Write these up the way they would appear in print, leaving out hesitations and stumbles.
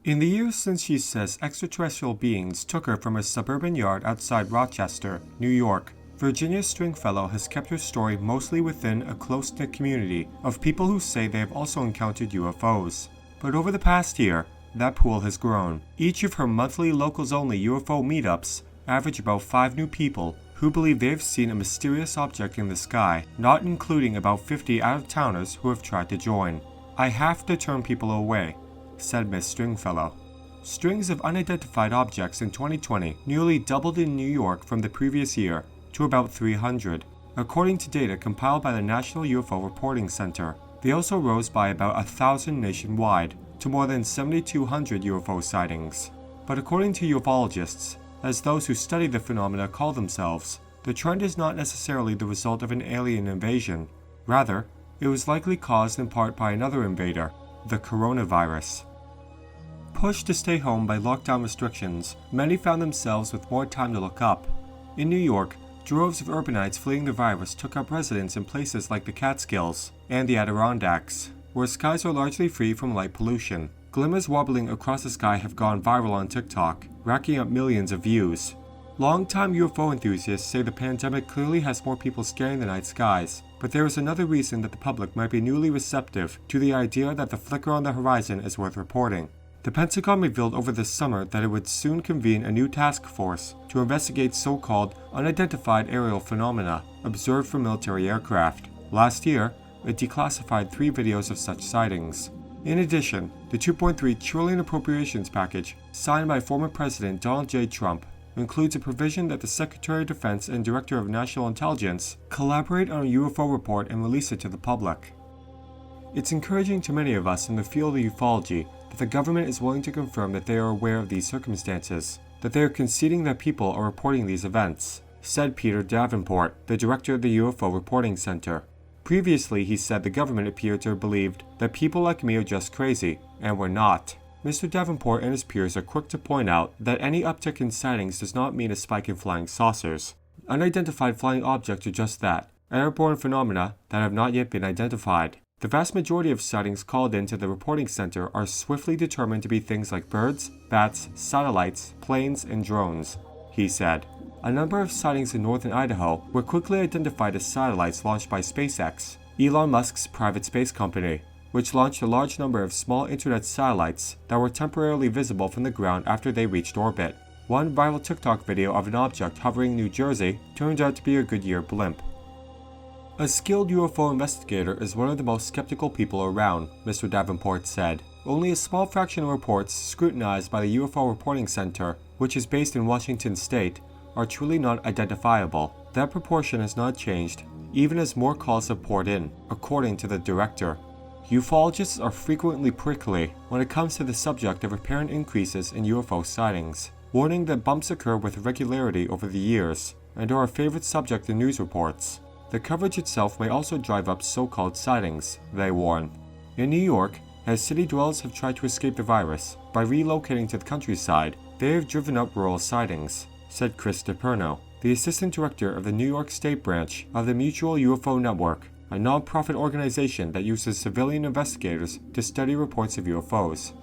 In the years since she says extraterrestrial beings took her from a suburban yard outside Rochester, New York, Virginia Stringfellow has kept her story mostly within a close-knit community of people who say they have also encountered UFOs. But over the past year, that pool has grown. Each of her monthly locals-only UFO meetups average about 5 new people who believe they have seen a mysterious object in the sky, not including about 50 out-of-towners who have tried to join. "I have to turn people away," said Miss Stringfellow. Strings of unidentified objects in 2020 nearly doubled in New York from the previous year to about 300, according to data compiled by the National UFO Reporting Center. They also rose by about 1,000 nationwide to more than 7,200 UFO sightings. But according to ufologists, as those who study the phenomena call themselves, the trend is not necessarily the result of an alien invasion. Rather, it was likely caused in part by another invader, the coronavirus. Pushed to stay home by lockdown restrictions, many found themselves with more time to look up. In New York, droves of urbanites fleeing the virus took up residence in places like the Catskills and the Adirondacks, where skies are largely free from light pollution. Glimmers wobbling across the sky have gone viral on TikTok, racking up millions of views. Longtime UFO enthusiasts say the pandemic clearly has more people scaring the night skies, but there is another reason that the public might be newly receptive to the idea that the flicker on the horizon is worth reporting. The Pentagon revealed over the summer that it would soon convene a new task force to investigate so-called unidentified aerial phenomena observed from military aircraft. Last year, it declassified 3 videos of such sightings. In addition, the $2.3 trillion appropriations package signed by former President Donald J. Trump includes a provision that the Secretary of Defense and Director of National Intelligence collaborate on a UFO report and release it to the public. It's encouraging to many of us in the field of ufology that the government is willing to confirm that they are aware of these circumstances, that they are conceding that people are reporting these events, said Peter Davenport, the director of the UFO Reporting Center. Previously, he said the government appeared to have believed that people like me are just crazy, and we're not. Mr. Davenport and his peers are quick to point out that any uptick in sightings does not mean a spike in flying saucers. Unidentified flying objects are just that, airborne phenomena that have not yet been identified. The vast majority of sightings called into the reporting center are swiftly determined to be things like birds, bats, satellites, planes, and drones, he said. A number of sightings in northern Idaho were quickly identified as satellites launched by SpaceX, Elon Musk's private space company, which launched a large number of small internet satellites that were temporarily visible from the ground after they reached orbit. One viral TikTok video of an object hovering in New Jersey turned out to be a Goodyear blimp. A skilled UFO investigator is one of the most skeptical people around, Mr. Davenport said. Only a small fraction of reports scrutinized by the UFO Reporting Center, which is based in Washington State, are truly not identifiable. That proportion has not changed, even as more calls have poured in, according to the director. Ufologists are frequently prickly when it comes to the subject of apparent increases in UFO sightings, warning that bumps occur with regularity over the years and are a favorite subject in news reports. The coverage itself may also drive up so-called sightings, they warn. In New York, as city dwellers have tried to escape the virus by relocating to the countryside, they have driven up rural sightings, said Chris DiPerno, the assistant director of the New York State branch of the Mutual UFO Network, a non-profit organization that uses civilian investigators to study reports of UFOs.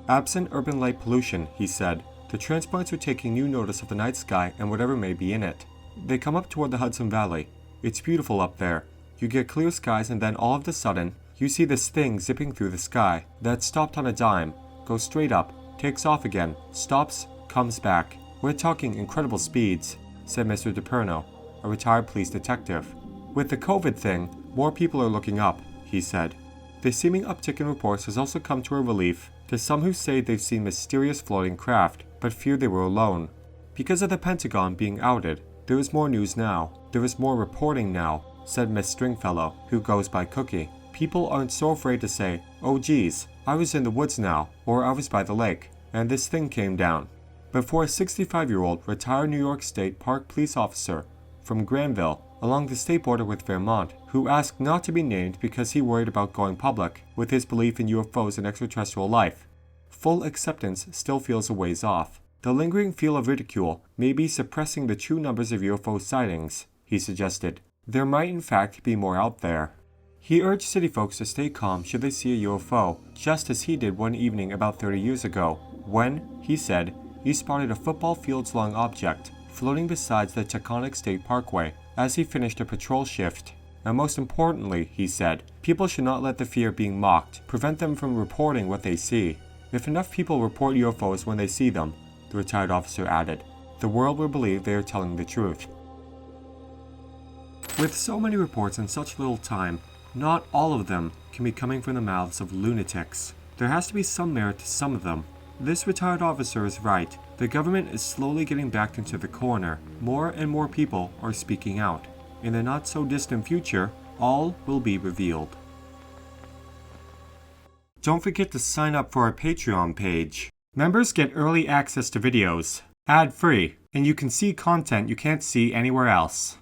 Absent urban light pollution, he said, the transplants are taking new notice of the night sky and whatever may be in it. They come up toward the Hudson Valley. It's beautiful up there. You get clear skies and then all of a sudden, you see this thing zipping through the sky that stopped on a dime, goes straight up, takes off again, stops, comes back. We're talking incredible speeds, said Mr. DiPerno, a retired police detective. With the COVID thing, more people are looking up, he said. The seeming uptick in reports has also come to a relief to some who say they've seen mysterious floating craft, but fear they were alone. Because of the Pentagon being outed, there is more news now. There is more reporting now, said Miss Stringfellow, who goes by Cookie. People aren't so afraid to say, oh geez, I was in the woods now, or I was by the lake, and this thing came down. But for a 65-year-old retired New York State Park police officer from Granville, along the state border with Vermont, who asked not to be named because he worried about going public with his belief in UFOs and extraterrestrial life, full acceptance still feels a ways off. The lingering feel of ridicule may be suppressing the true numbers of UFO sightings, he suggested. There might in fact be more out there. He urged city folks to stay calm should they see a UFO, just as he did one evening about 30 years ago, when, he said, he spotted a football field's long object floating beside the Taconic State Parkway as he finished a patrol shift. And most importantly, he said, people should not let the fear of being mocked prevent them from reporting what they see. If enough people report UFOs when they see them, the retired officer added, the world will believe they are telling the truth. With so many reports in such little time, not all of them can be coming from the mouths of lunatics. There has to be some merit to some of them. This retired officer is right. The government is slowly getting backed into the corner. More and more people are speaking out. In the not so distant future, all will be revealed. Don't forget to sign up for our Patreon page. Members get early access to videos, ad-free, and you can see content you can't see anywhere else.